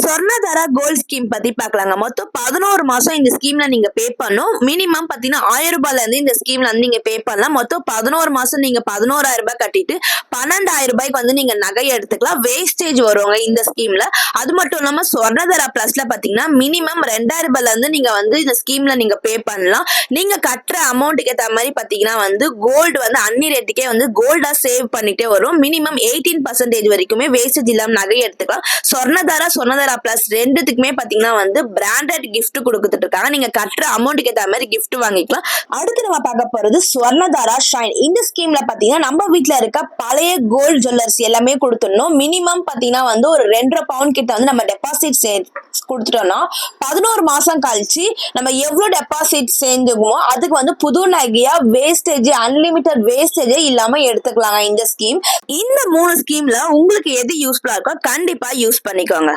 Swarnadhara gold scheme பத்தி பார்க்கலாங்க. மொத்தம் 11 மாசம் இந்த ஸ்கீம்ல நீங்க பே பண்ணணும். மினிமம் பாத்தீங்கன்னா 1000 ரூபாயில இருந்து இந்த ஸ்கீம்ல வந்து நீங்க பே பண்ணலாம். மொத்தம் 11 மாசம் நீங்க 11,000 ரூபாய் கட்டிட்டு 12,000 ரூபாய்க்கு வந்து நீங்க நகை எடுத்துக்கலாம். வேஸ்டேஜ் வருவாங்க இந்த ஸ்கீம்ல. அது மட்டும் இல்லாம சொர்ணதாரா பிளஸ்ல பாத்தீங்கன்னா மினிமம் 2,000 ரூபாயில இருந்து நீங்க வந்து இந்த ஸ்கீம்ல நீங்க பே பண்ணலாம். நீங்க கட்டுற அமௌண்ட்டுக்கு ஏத்த மாதிரி பாத்தீங்கன்னா வந்து கோல்டு வந்து அன்னி ரேட்டுக்கே வந்து கோல்டா சேவ் பண்ணிட்டே வரும். மினிமம் 18% வரைக்குமே வேஸ்டேஜ் இல்லாம நகை எடுத்துக்கலாம். சொர்ணதாரா பிளஸ் ரெண்டுத்துக்குமே பாத்தீங்கன்னா வந்து பிராண்டட் கிஃப்ட் கொடுத்துட்டு இருக்காங்க. நீங்க கட்டுற அமௌண்ட்டுக்கு ஏத்த மாதிரி கிஃப்ட் வாங்கிக்கலாம். அடுத்து நம்ம பார்க்க போறது சொர்ணதாரா ஷைன். இந்த ஸ்கீம்ல பாத்தீங்கன்னா நம்ம வீட்ல இருக்க பழைய கோல்ட் ஜுவல்லர்ஸ் எல்லாமே கொடுத்துடணும். மினிமம் பாத்தீங்கன்னா வந்து ஒரு 2.5 பவுண்ட் கிட்ட வந்து நம்ம டெபாசிட் கொடுத்துட்டோம்னா 11 மாசம் கழிச்சு நம்ம எவ்வளவு டெபாசிட் சேர்ந்துக்குமோ அதுக்கு வந்து புது நகையா வேஸ்டேஜ் அன்லிமிட்டட் வேஸ்டேஜே இல்லாம எடுத்துக்கலாங்க இந்த ஸ்கீம். இந்த 3 ஸ்கீம்ல உங்களுக்கு எது யூஸ்ஃபுல்லா இருக்கோ கண்டிப்பா யூஸ் பண்ணிக்கோங்க.